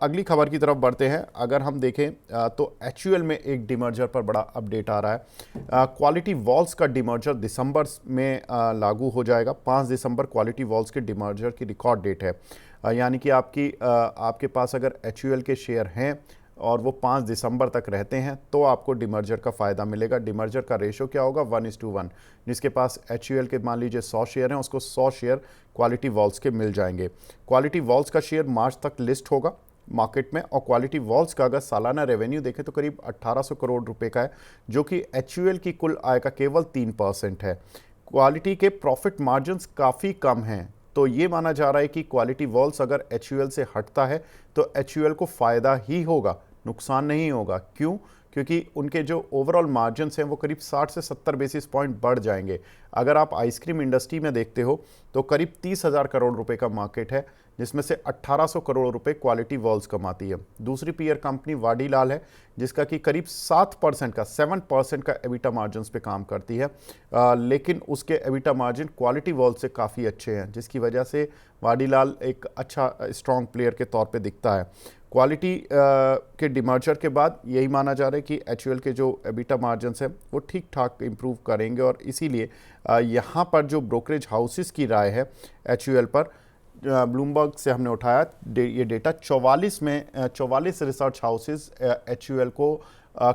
अगली खबर की तरफ बढ़ते हैं। अगर हम देखें तो एचयूएल में एक डिमर्जर पर बड़ा अपडेट आ रहा है। क्वालिटी वॉल्स का डिमर्जर दिसंबर में लागू हो जाएगा। 5 दिसंबर क्वालिटी वॉल्स के डिमर्जर की रिकॉर्ड डेट है। यानी कि आपके पास अगर एचयूएल के शेयर हैं और वो 5 दिसंबर तक रहते हैं तो आपको डिमर्जर का फ़ायदा मिलेगा। डिमर्जर का रेशो क्या होगा? 1:1। जिसके पास एचयूएल के मान लीजिए 100 शेयर हैं, उसको 100 शेयर क्वालिटी वॉल्स के मिल जाएंगे। क्वालिटी वॉल्स का शेयर मार्च तक लिस्ट होगा मार्केट में। और क्वालिटी वॉल्स का अगर सालाना रेवेन्यू देखें तो करीब 1800 करोड़ रुपए का है, जो कि एचयूएल की कुल आय का केवल 3% है। क्वालिटी के प्रॉफिट मार्जिन्स काफ़ी कम हैं, तो ये माना जा रहा है कि क्वालिटी वॉल्स अगर एचयूएल से हटता है तो एचयूएल को फ़ायदा ही होगा, नुकसान नहीं होगा। क्यों? क्योंकि उनके जो ओवरऑल मार्जिन्स हैं वो करीब 60 से 70 बेसिस पॉइंट बढ़ जाएंगे। अगर आप आइसक्रीम इंडस्ट्री में देखते हो तो करीब 30,000 करोड़ रुपए का मार्केट है, जिसमें से 1800 करोड़ रुपए क्वालिटी वॉल्स कमाती है। दूसरी पीयर कंपनी वाडीलाल है, जिसका कि करीब 7% का एबिटा मार्जिन पे काम करती है। लेकिन उसके एबिटा मार्जिन क्वालिटी वॉल से काफ़ी अच्छे हैं, जिसकी वजह से वाडीलाल एक अच्छा स्ट्रॉन्ग प्लेयर के तौर पे दिखता है। क्वालिटी के डिमर्जर के बाद यही माना जा रहा है कि एचयूएल के जो एबिटा मार्जिन्स हैं वो ठीक ठाक इम्प्रूव करेंगे। और इसीलिए यहाँ पर जो ब्रोकरेज हाउसेस की राय है एचयूएल पर, ब्लूमबर्ग से हमने उठाया ये डेटा, 44 रिसर्च हाउसेस एचयूएल को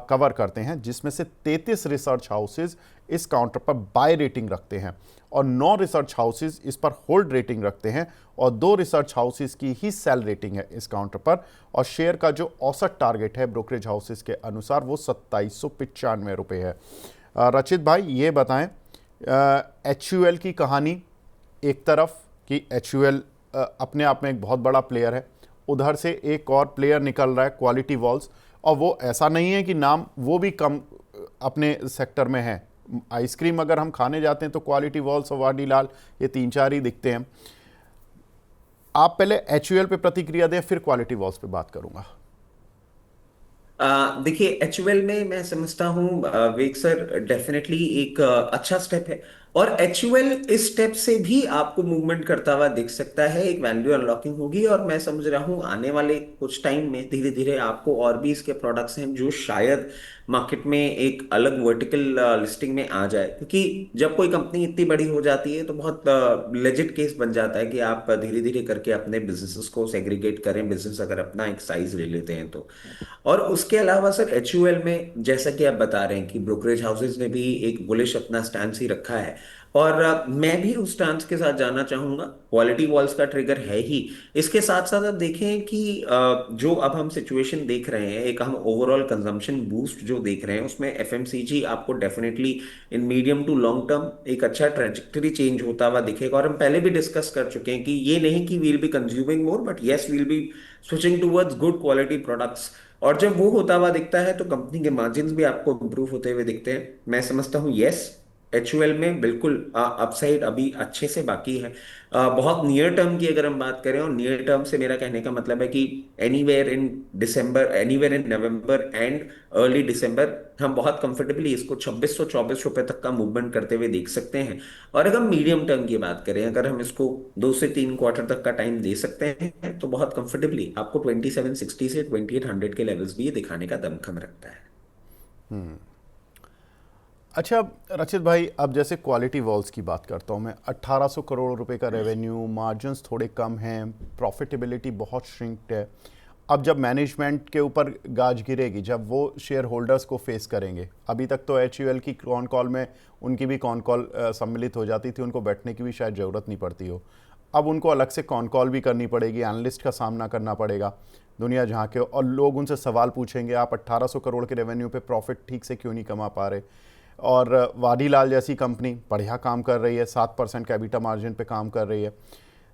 कवर करते हैं, जिसमें से 33 रिसर्च हाउसेस इस काउंटर पर बाय रेटिंग रखते हैं और 9 रिसर्च हाउसेस इस पर होल्ड रेटिंग रखते हैं और 2 रिसर्च हाउसेस की ही सेल रेटिंग है इस काउंटर पर। और शेयर का जो औसत टारगेट है ब्रोकरेज हाउसेस के अनुसार वो 2795 रुपये है। रचित भाई ये बताएं, एचयूएल की कहानी एक तरफ कि एचयूएल अपने आप में एक बहुत बड़ा प्लेयर है, उधर से एक और प्लेयर निकल रहा है क्वालिटी वॉल्स, और वो ऐसा नहीं है कि नाम वो भी कम अपने सेक्टर में है। आइसक्रीम अगर हम खाने जाते हैं तो क्वालिटी वॉल्स और वाडीलाल ये 3-4 ही दिखते हैं। आप पहले एचयूएल पे प्रतिक्रिया दें, फिर क्वालिटी वॉल्स पे बात करूंगा। देखिए, एचयूएल में मैं समझता हूँ वेग सर डेफिनेटली एक अच्छा स्टेप है। और एचयूएल इस स्टेप से भी आपको मूवमेंट करता हुआ दिख सकता है, एक वैल्यू अनलॉकिंग होगी। और मैं समझ रहा हूँ आने वाले कुछ टाइम में धीरे धीरे आपको और भी इसके प्रोडक्ट्स हैं जो शायद मार्केट में एक अलग वर्टिकल लिस्टिंग में आ जाए। क्योंकि जब कोई कंपनी इतनी बड़ी हो जाती है तो बहुत लेजिट केस बन जाता है कि आप धीरे धीरे करके अपने बिजनेसेस को सेग्रीगेट करें, बिजनेस अगर अपना एक साइज ले लेते हैं तो। और उसके अलावा सर एचयूएल में जैसा कि आप बता रहे हैं कि ब्रोकरेज हाउसेज ने भी एक बुलिश अपना स्टैंड ही रखा है। और मैं भी उस स्टैंड के साथ जाना चाहूंगा। क्वालिटी वॉल्स का ट्रिगर है ही। इसके साथ साथ आप देखें कि जो अब हम सिचुएशन देख रहे हैं, एक हम ओवरऑल कंजम्पशन बूस्ट जो देख रहे हैं, उसमें एफएमसीजी आपको definitely in medium to long term एक अच्छा ट्रेजेक्टरी चेंज होता हुआ दिखेगा। और हम पहले भी डिस्कस कर चुके हैं कि ये नहीं कि we'll be consuming more, but yes we'll be switching towards good quality products. और जब वो होता हुआ दिखता है तो कंपनी के मार्जिन्स भी आपको इंप्रूव होते हुए दिखते हैं। मैं समझता हूँ यस, एचयूएल में बिल्कुल अपसाइड अभी अच्छे से बाकी है। बहुत नियर टर्म की अगर हम बात करें, और नियर टर्म से मेरा कहने का मतलब है कि anywhere in December, anywhere in November and early दिसंबर हम बहुत कंफर्टेबली इसको 2624 रुपए तक का मूवमेंट करते हुए देख सकते हैं। और अगर मीडियम टर्म की बात करें, अगर हम इसको 2 से 3 क्वार्टर तक का टाइम दे सकते हैं तो बहुत कंफर्टेबली आपको 2760 से 2800 के लेवल्स भी ये दिखाने का दमखम रखता है। अच्छा रचित भाई, अब जैसे क्वालिटी वॉल्स की बात करता हूँ मैं, 1800 करोड़ रुपए का रेवेन्यू, मार्जिन्स थोड़े कम हैं, प्रॉफिटेबिलिटी बहुत श्रिंक्ड है। अब जब मैनेजमेंट के ऊपर गाज गिरेगी, जब वो शेयर होल्डर्स को फेस करेंगे, अभी तक तो एचयूएल की कॉन कॉल में उनकी भी कॉन कॉल सम्मिलित हो जाती थी, उनको बैठने की भी शायद ज़रूरत नहीं पड़ती हो। अब उनको अलग से कॉन कॉल भी करनी पड़ेगी, एनालिस्ट का सामना करना पड़ेगा दुनिया जहाँ के, और लोग उनसे सवाल पूछेंगे आप 1800 करोड़ के रेवेन्यू पे प्रॉफिट ठीक से क्यों नहीं कमा पा रहे। और वाडीलाल जैसी कंपनी बढ़िया काम कर रही है, 7% का एबिटा मार्जिन पे काम कर रही है,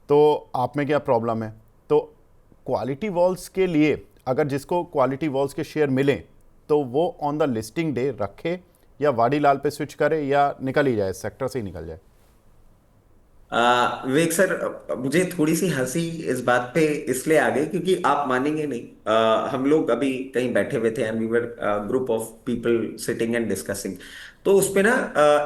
तो आप में क्या प्रॉब्लम है? तो क्वालिटी वॉल्स के लिए अगर जिसको क्वालिटी वॉल्स के शेयर मिलें तो वो ऑन द लिस्टिंग डे रखे, या वाडीलाल पे स्विच करे, या निकल ही जाए, सेक्टर से ही निकल जाए? विवेक सर, मुझे थोड़ी सी हंसी इस बात पे इसलिए आ गई क्योंकि आप मानेंगे नहीं, हम लोग अभी कहीं बैठे हुए थे and we were group of people sitting and discussing. तो उस पे ना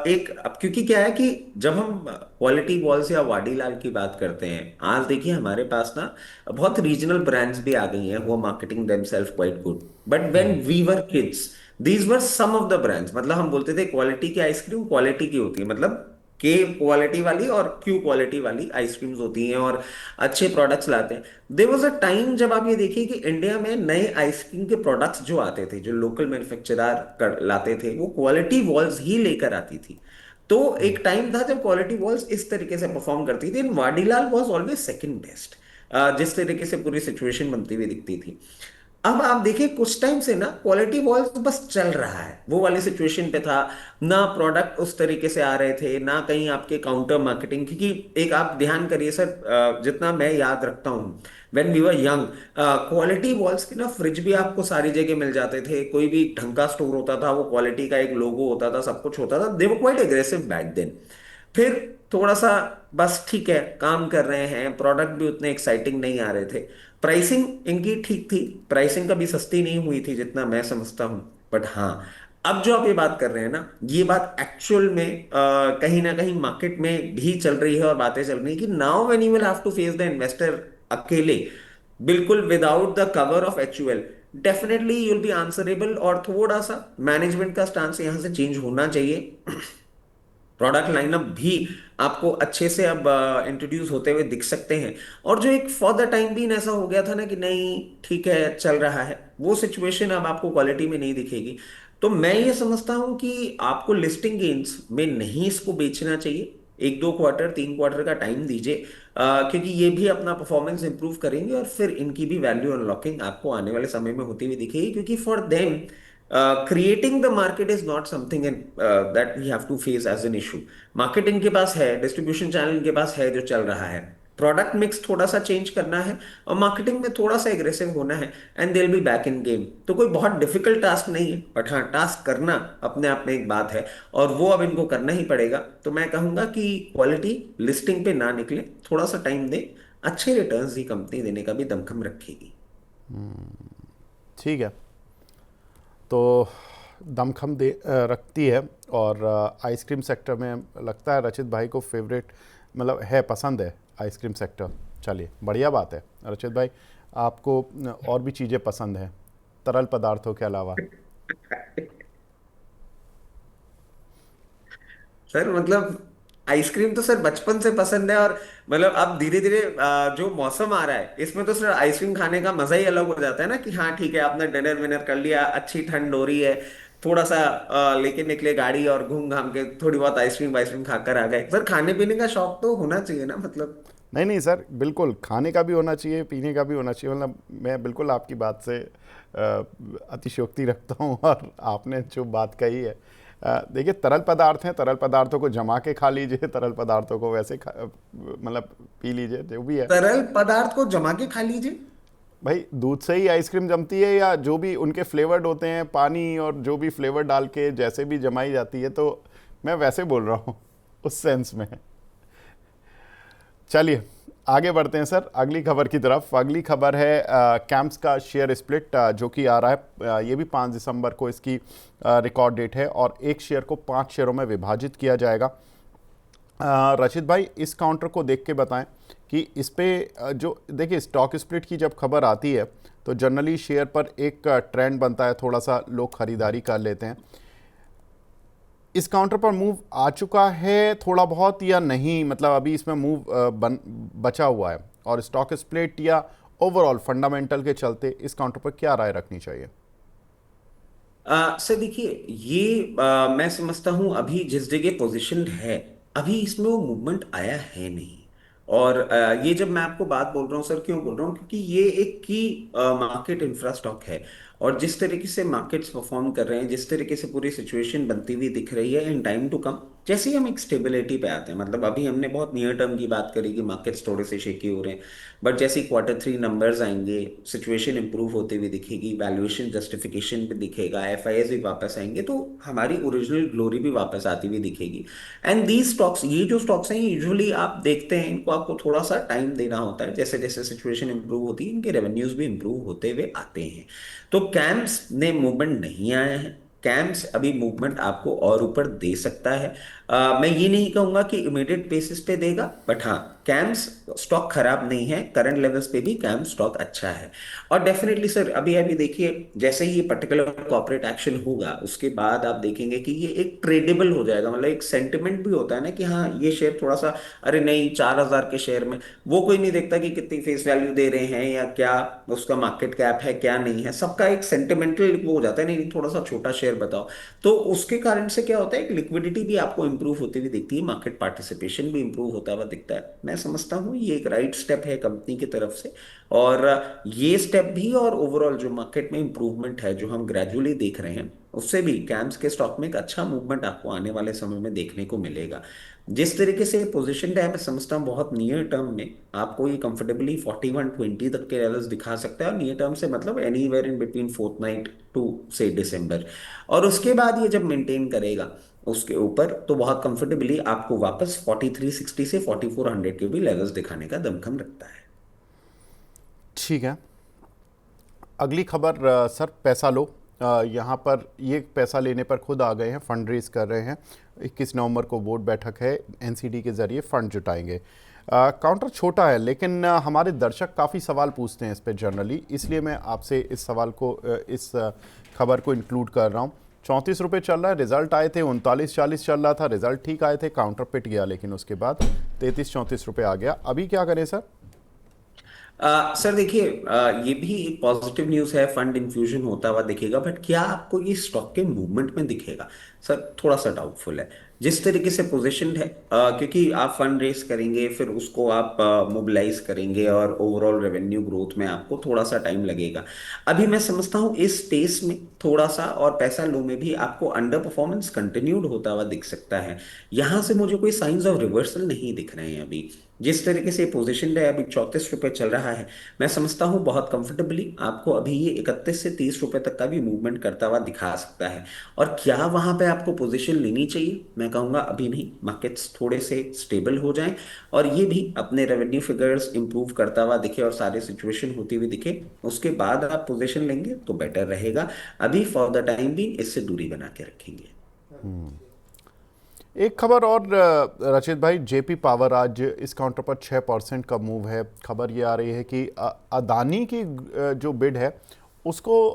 एक, अब क्योंकि क्या है कि जब हम क्वालिटी वॉल्स या वाडीलाल की बात करते हैं, आज देखिए हमारे पास ना बहुत रीजनल ब्रांड्स भी आ गई हैं, वो marketing themselves quite good. But when we were kids, these were some of the brands. मतलब हम बोलते थे क्वालिटी की आइसक्रीम क्वालिटी की होती है, मतलब के क्वालिटी वाली और क्यू क्वालिटी वाली आइसक्रीम्स होती हैं और अच्छे प्रोडक्ट्स लाते हैं। देयर वाज अ टाइम जब आप ये देखिए कि इंडिया में नए आइसक्रीम के प्रोडक्ट्स जो आते थे, जो लोकल मैन्युफैक्चरर कर लाते थे, वो क्वालिटी वॉल्स ही लेकर आती थी। तो एक टाइम था जब क्वालिटी वॉल्स इस तरीके से परफॉर्म करती थी, Vadilal was always second best, जिस तरीके से पूरी सिचुएशन बनती हुई दिखती थी। अब आप देखिए कुछ टाइम से ना क्वालिटी वॉल्स तो बस चल रहा है, वो वाली सिचुएशन पे था। ना प्रोडक्ट उस तरीके से आ रहे थे, ना कहीं आपके काउंटर मार्केटिंग। क्योंकि एक आप ध्यान करिए सर, जितना मैं याद रखता हूँ, when we were young, Kwality Wall's के ना फ्रिज भी आपको सारी जगह मिल जाते थे। कोई भी ढंग का स्टोर होता था, वो क्वालिटी का एक लोगो होता था, सब कुछ होता था। They were quite aggressive back then. फिर थोड़ा सा, बस ठीक है, काम कर रहे हैं, प्रोडक्ट भी उतने एक्साइटिंग नहीं आ रहे थे। प्राइसिंग इनकी ठीक थी, प्राइसिंग कभी सस्ती नहीं हुई थी जितना मैं समझता हूं। बट हाँ, अब जो आप ये बात कर रहे हैं ना, ये बात एक्चुअल में कहीं ना कहीं मार्केट में भी चल रही है और बातें चल रही है कि now when you will have to face the investor अकेले, बिल्कुल without the cover of HUL, definitely you will be answerable. और थोड़ा सा मैनेजमेंट का स्टांस यहां से चेंज होना चाहिए। प्रोडक्ट लाइनअप भी आपको अच्छे से अब इंट्रोड्यूस होते हुए दिख सकते हैं। और जो एक फॉर द टाइम भी ऐसा हो गया था ना कि नहीं ठीक है चल रहा है, वो सिचुएशन अब आपको क्वालिटी में नहीं दिखेगी। तो मैं ये समझता हूं कि आपको लिस्टिंग गेन्स में नहीं इसको बेचना चाहिए। एक दो क्वार्टर, तीन क्वार्टर का टाइम दीजिए, क्योंकि ये भी अपना परफॉर्मेंस इंप्रूव करेंगे और फिर इनकी भी वैल्यू अनलॉकिंग आपको आने वाले समय में होती हुई दिखेगी। क्योंकि for them creating the market is not something that we have to face as an issue. Market इनके पास है, डिस्ट्रीब्यूशन चैनल इनके पास है जो चल रहा है, प्रोडक्ट मिक्स थोड़ा सा चेंज करना है और मार्केटिंग में थोड़ा सा एग्रेसिव होना है, and they will be back in game. तो कोई बहुत डिफिकल्ट टास्क नहीं है, बट हाँ, टास्क करना अपने आप में एक बात है, और वो अब इनको करना ही पड़ेगा। तो मैं कहूंगा कि क्वालिटी लिस्टिंग पे ना निकले, थोड़ा सा टाइम दे, अच्छे रिटर्न्स ही कंपनी देने का भी दमखम रखेगी। ठीक है। तो दमखम रखती है। और आइसक्रीम सेक्टर में लगता है रचित भाई को फेवरेट, मतलब है, पसंद है आइसक्रीम सेक्टर। चलिए, बढ़िया बात है रचित भाई, आपको और भी चीज़ें पसंद हैं तरल पदार्थों के अलावा। सर मतलब आइसक्रीम तो सर बचपन से पसंद है। और मतलब अब धीरे धीरे जो मौसम आ रहा है, इसमें तो सर आइसक्रीम खाने का मजा ही अलग हो जाता है ना, कि हाँ ठीक है, आपने डिनर विनर कर लिया, अच्छी ठंड हो रही है, थोड़ा सा लेके निकले गाड़ी और घूम घाम के थोड़ी बहुत आइसक्रीम वाइसक्रीम खाकर आ गए। सर खाने पीने का शौक तो होना चाहिए ना, मतलब। नहीं नहीं सर, बिल्कुल खाने का भी होना चाहिए, पीने का भी होना चाहिए। मतलब मैं बिल्कुल आपकी बात से अतिशयोक्ति रखता हूँ। और आपने जो बात कही है, देखिए तरल पदार्थ हैं, तरल पदार्थों को जमा के खा लीजिए, तरल पदार्थों को वैसे मतलब पी लीजिए, जो भी है। तरल पदार्थ को जमा के खा लीजिए। भाई दूध से ही आइसक्रीम जमती है, या जो भी उनके फ्लेवर्ड होते हैं, पानी और जो भी फ्लेवर डाल के जैसे भी जमाई जाती है, तो मैं वैसे बोल रहा हूँ उस सेंस में। चलिए आगे बढ़ते हैं सर अगली खबर की तरफ। अगली खबर है कैंप्स का शेयर स्प्लिट, जो कि आ रहा है, ये भी 5 दिसंबर को इसकी रिकॉर्ड डेट है, और एक शेयर को 5 शेयरों में विभाजित किया जाएगा। रचित भाई, इस काउंटर को देख के बताएं कि इस पे जो देखिए स्टॉक स्प्लिट की जब खबर आती है तो जनरली शेयर पर एक ट्रेंड बनता है, थोड़ा सा लोग खरीदारी कर लेते हैं। इस काउंटर पर मूव आ चुका है थोड़ा बहुत या नहीं, मतलब अभी इसमें मूव बचा हुआ है, और स्टॉक स्प्लिट या ओवरऑल फंडामेंटल के चलते इस काउंटर पर क्या राय रखनी चाहिए? सर देखिए, ये मैं समझता हूं अभी जिस जगह पोजीशन है, अभी इसमें वो मूवमेंट आया है नहीं। और ये जब मैं आपको बात बोल रहा हूँ सर, क्यों बोल रहा हूँ, क्योंकि ये एक की मार्केट इंफ्रास्टॉक है। और जिस तरीके से मार्केट्स परफॉर्म कर रहे हैं, जिस तरीके से पूरी सिचुएशन बनती हुई दिख रही है इन टाइम टू कम, जैसे ही हम एक स्टेबिलिटी पे आते हैं, मतलब अभी हमने बहुत नियर टर्म की बात करी कि मार्केट्स थोड़े से शेकी हो रहे हैं, बट जैसे Q3 नंबर्स आएंगे, सिचुएशन इंप्रूव होती हुई दिखेगी, वैल्यूएशन जस्टिफिकेशन पे दिखेगा, एफआईएस भी वापस आएंगे, तो हमारी ओरिजिनल ग्लोरी भी वापस आती हुई दिखेगी। एंड दीज स्टॉक्स, ये जो स्टॉक्स हैं, यूजुअली आप देखते हैं इनको आपको थोड़ा सा टाइम देना होता है, जैसे जैसे सिचुएशन इंप्रूव होती है इनके रेवेन्यूज भी इंप्रूव होते हुए आते हैं। तो कैम्स ने मूवमेंट नहीं आया है, कैम्स अभी मूवमेंट आपको और ऊपर दे सकता है। मैं ये नहीं कहूंगा कि इमीडिएट बेसिस पे देगा, बट हाँ, कैम्स स्टॉक खराब नहीं है, करंट लेवल्स पे भी कैम्स स्टॉक अच्छा है। और डेफिनेटली सर, अभी अभी देखिए, जैसे ही ये पर्टिकुलर कॉर्पोरेट एक्शन होगा उसके बाद आप देखेंगे कि ये एक ट्रेडेबल हो जाएगा, मतलब एक सेंटिमेंट भी होता है ना कि हाँ ये शेयर थोड़ा सा, अरे नहीं 4,000 के शेयर में वो कोई नहीं देखता कि कितनी फेस वैल्यू दे रहे हैं या क्या उसका मार्केट कैप है क्या नहीं है, सबका एक सेंटिमेंटल वो हो जाता है, नहीं थोड़ा सा छोटा शेयर बताओ। तो उसके कारण से क्या होता है, एक लिक्विडिटी भी आपको इंप्रूव होती हुई दिखती है, मार्केट पार्टिसिपेशन भी इंप्रूव होता हुआ दिखता है। मैं समझता हूँ ये एक राइट स्टेप है कंपनी की तरफ से। और ये स्टेप भी और ओवरऑल जो मार्केट में इंप्रूवमेंट है जो हम ग्रेजुअली देख रहे हैं, उससे भी कैम्स के स्टॉक में एक अच्छा मूवमेंट आपको आने वाले समय में देखने को मिलेगा। जिस तरीके से पोजीशन है, मैं समझता हूँ बहुत नियर टर्म में आपको ये कंफर्टेबली 4120 तक के लेवल्स दिखा सकता है, और नियर टर्म से मतलब anywhere in between fourth to से दिसंबर। और उसके बाद ये जब मेंटेन करेगा उसके ऊपर, तो बहुत कंफर्टेबली आपको वापस 4360 से 4400 के भी लेवल्स दिखाने का दमखम रखता है। ठीक है। अगली खबर सर, पैसा लो। यहाँ पर ये पैसा लेने पर खुद आ गए हैं, फंड रेज कर रहे हैं। 21 नवंबर को बोर्ड बैठक है, एनसीडी के ज़रिए फंड जुटाएंगे। काउंटर छोटा है, लेकिन हमारे दर्शक काफ़ी सवाल पूछते हैं इस पर जनरली, इसलिए मैं आपसे इस सवाल को इस खबर को इंक्लूड कर रहा हूँ। 34 रुपये चल रहा है, रिजल्ट आए थे 39-40 चल रहा था, रिजल्ट ठीक आए थे, काउंटर पिट गया, लेकिन उसके बाद 33-34 रुपये आ गया। अभी क्या करें सर? सर देखिए, ये भी एक पॉजिटिव न्यूज़ है, फंड इन्फ्यूजन होता हुआ दिखेगा, बट क्या आपको ये स्टॉक के मूवमेंट में दिखेगा? सर थोड़ा सा डाउटफुल है। जिस तरीके से पोजीशन है, क्योंकि आप फंड रेस करेंगे, फिर उसको आप मोबिलाइज करेंगे, और ओवरऑल रेवेन्यू ग्रोथ में आपको थोड़ा सा टाइम लगेगा। अभी मैं समझता हूँ इस स्पेस में थोड़ा सा, और पैसा लो में भी आपको अंडर परफॉर्मेंस कंटिन्यूड होता हुआ दिख सकता है। यहां से मुझे कोई साइंस ऑफ रिवर्सल नहीं दिख रहे हैं अभी। जिस तरीके से पोजीशन है, अभी 34 रुपये चल रहा है, मैं समझता हूँ बहुत कंफर्टेबली आपको अभी ये 31 से 30 रुपए तक का भी मूवमेंट करता हुआ दिखा सकता है। और क्या वहां पे आपको पोजीशन लेनी चाहिए? मैं कहूंगा अभी नहीं, मार्केट्स थोड़े से स्टेबल हो जाएं और ये भी अपने रेवेन्यू फिगर्स इंप्रूव करता हुआ दिखे और सारी सिचुएशन होती हुई दिखे, उसके बाद आप पोजीशन लेंगे तो बेटर रहेगा। अभी फॉर द टाइम भी इससे दूरी बना के रखेंगे। एक खबर और रचित भाई, जेपी पावर आज इस काउंटर पर 6% का मूव है। खबर ये आ रही है कि अदानी की जो बिड है उसको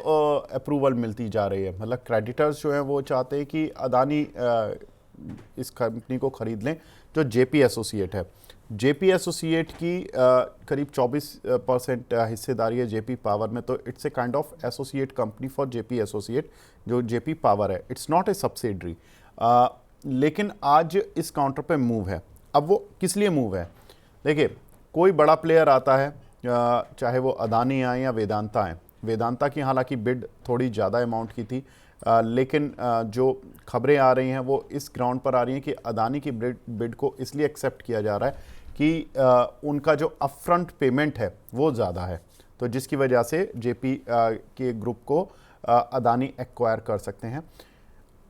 अप्रूवल मिलती जा रही है, मतलब क्रेडिटर्स जो हैं वो चाहते हैं कि अदानी इस कंपनी को खरीद लें, जो जेपी एसोसिएट है। जेपी एसोसिएट की करीब 24% हिस्सेदारी है जेपी पावर में, तो it's a kind of associate company for JP associate, जो जेपी पावर है, इट्स नॉट ए सब्सिडरी। लेकिन आज इस काउंटर पे मूव है। अब वो किस लिए मूव है? देखिए, कोई बड़ा प्लेयर आता है, चाहे वो अदानी आए या वेदांता आए। वेदांता की हालांकि बिड थोड़ी ज़्यादा अमाउंट की थी, लेकिन जो खबरें आ रही हैं वो इस ग्राउंड पर आ रही हैं कि अदानी की बिड को इसलिए एक्सेप्ट किया जा रहा है कि उनका जो अपफ्रंट पेमेंट है वो ज़्यादा है, तो जिसकी वजह से जेपी के ग्रुप को अदानी एक्वायर कर सकते हैं।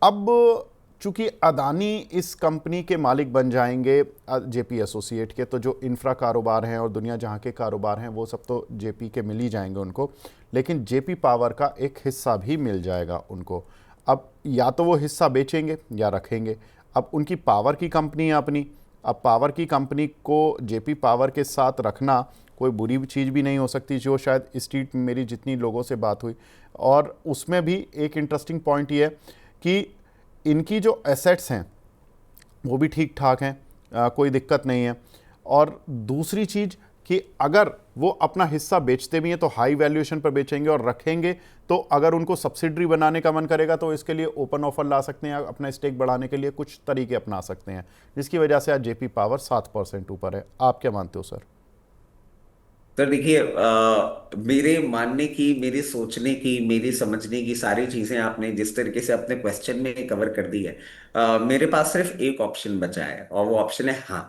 अब चूंकि अदानी इस कंपनी के मालिक बन जाएंगे जेपी एसोसिएट के, तो जो इंफ्रा कारोबार हैं और दुनिया जहां के कारोबार हैं वो सब तो जेपी के मिल ही जाएंगे उनको, लेकिन जेपी पावर का एक हिस्सा भी मिल जाएगा उनको। अब या तो वो हिस्सा बेचेंगे या रखेंगे। अब उनकी पावर की कंपनी है अपनी, अब पावर की कंपनी को जेपी पावर के साथ रखना कोई बुरी चीज़ भी नहीं हो सकती, जो शायद स्ट्रीट में मेरी जितनी लोगों से बात हुई, और उसमें भी एक इंटरेस्टिंग पॉइंट ये है कि इनकी जो एसेट्स हैं वो भी ठीक ठाक हैं, कोई दिक्कत नहीं है। और दूसरी चीज़ कि अगर वो अपना हिस्सा बेचते भी हैं तो हाई वैल्यूएशन पर बेचेंगे, और रखेंगे तो अगर उनको सब्सिडरी बनाने का मन करेगा तो इसके लिए ओपन ऑफर ला सकते हैं, अपना स्टेक बढ़ाने के लिए कुछ तरीके अपना सकते हैं, जिसकी वजह से आज जेपी पावर 7% ऊपर है। आप क्या मानते हो सर? तो देखिए, मेरे मानने की, मेरे सोचने की, मेरी समझने की सारी चीजें आपने जिस तरीके से अपने क्वेश्चन में कवर कर दी है, मेरे पास सिर्फ एक ऑप्शन बचा है और वो ऑप्शन है हाँ।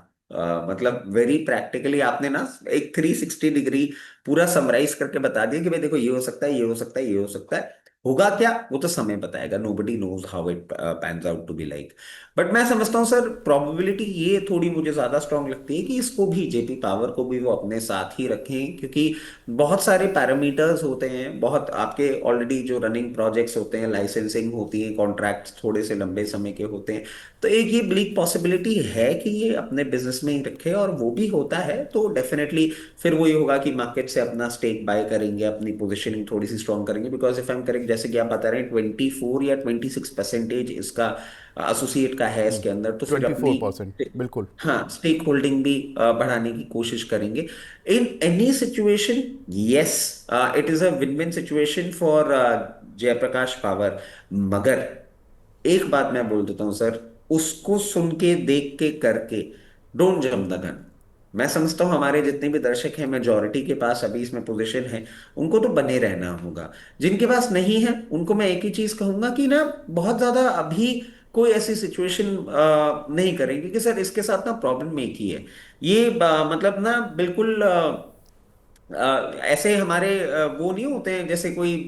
मतलब वेरी प्रैक्टिकली आपने ना एक 360 डिग्री पूरा समराइज करके बता दिया कि भाई देखो, ये हो सकता है, ये हो सकता है, ये हो सकता है। होगा क्या वो तो समय बताएगा, nobody knows how it pans out to be like. But मैं समझता हूँ सर, प्रोबेबिलिटी ये थोड़ी मुझे ज्यादा स्ट्रांग लगती है कि इसको भी, जेपी पावर को भी वो अपने साथ ही रखें, क्योंकि बहुत सारे पैरामीटर्स होते हैं, बहुत आपके ऑलरेडी जो रनिंग प्रोजेक्ट्स होते हैं, लाइसेंसिंग होती है, कॉन्ट्रैक्ट्स थोड़े से लंबे समय के होते हैं। तो एक ये ब्लीक पॉसिबिलिटी है कि ये अपने बिजनेस में ही रखे, और वो भी होता है तो डेफिनेटली फिर वही होगा कि मार्केट से अपना स्टेक बाय करेंगे, अपनी पोजिशनिंग थोड़ी सी स्ट्रांग करेंगे। Because if I am correct, जैसे कि आप बता रहे हैं 24 या 26% इसका एसोसिएट का है इसके अंदर, तो फिर अपनी 24%, बिल्कुल। हाँ स्टेक होल्डिंग भी बढ़ाने की कोशिश करेंगे। In any situation, yes, it is a win win situation for Jaiprakash power. मगर एक बात मैं बोल देता हूं सर, उसको सुन के देख के करके डोंट जंप द गन। मैं समझता हूं हमारे जितने भी दर्शक हैं, मेजोरिटी के पास अभी इसमें पोजीशन है, उनको तो बने रहना होगा। जिनके पास नहीं है उनको मैं एक ही चीज कहूंगा कि ना, बहुत ज्यादा अभी कोई ऐसी सिचुएशन नहीं करें, क्योंकि सर इसके साथ ना प्रॉब्लम एक ही है। ये मतलब ना बिल्कुल ऐसे हमारे वो नहीं होते हैं जैसे कोई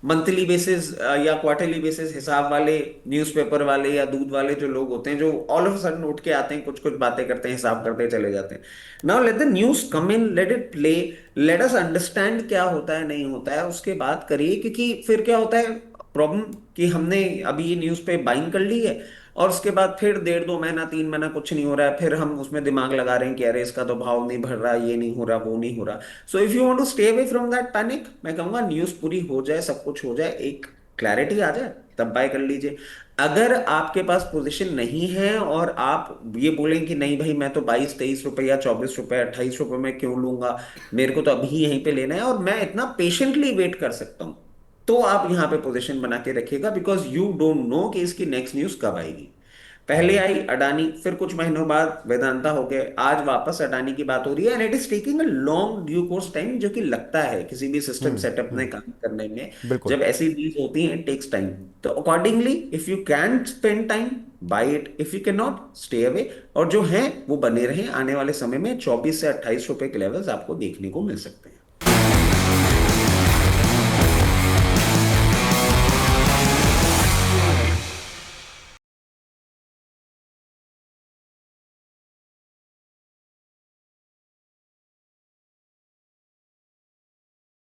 मंथली बेसिस या क्वार्टरली बेसिस हिसाब वाले न्यूज़पेपर वाले या दूध वाले जो लोग होते हैं, जो ऑल ऑफ सडन उठ के आते हैं, कुछ कुछ बातें करते हैं, हिसाब करते चले जाते हैं। Now let the news come in, let it play, let us understand क्या होता है नहीं होता है, उसके बाद करिए। क्योंकि फिर क्या होता है प्रॉब्लम, कि हमने अभी ये न्यूज़ पे बाइंग कर ली है, और उसके बाद फिर 1.5 2 महीना 3 महीना कुछ नहीं हो रहा है, फिर हम उसमें दिमाग लगा रहे हैं कि अरे इसका तो भाव नहीं बढ़ रहा, ये नहीं हो रहा, वो नहीं हो रहा। So if you want to stay away from that panic, मैं कहूंगा न्यूज़ पूरी हो जाए, सब कुछ हो जाए, एक क्लैरिटी आ जाए, तब बाय कर लीजिए। अगर आपके पास पोजीशन नहीं है और आप ये बोलें कि नहीं भाई, मैं तो 22 23 रुपए या 24 रुपए 28 रुपए में क्यों लूंगा, मेरे को तो अभी यहीं पे लेना है और मैं इतना पेशेंटली वेट कर सकता हूं, तो आप यहां पे पोजीशन बना के रखिएगा। बिकॉज यू डोंट नो कि इसकी नेक्स्ट न्यूज कब आएगी। पहले आई अडानी, फिर कुछ महीनों बाद वेदांता हो गए, आज वापस अडानी की बात हो रही है, and it is taking a long due course time, जो कि लगता है किसी भी सिस्टम सेटअप में काम करने में, बिल्कुल। जब ऐसी डील्स होती हैं टेक्स टाइम। तो accordingly if you can spend time, buy it, if you can not, stay away. और जो है वो बने रहे, आने वाले समय में 24 से 28 रुपए के लेवल्स आपको देखने को मिल सकते हैं।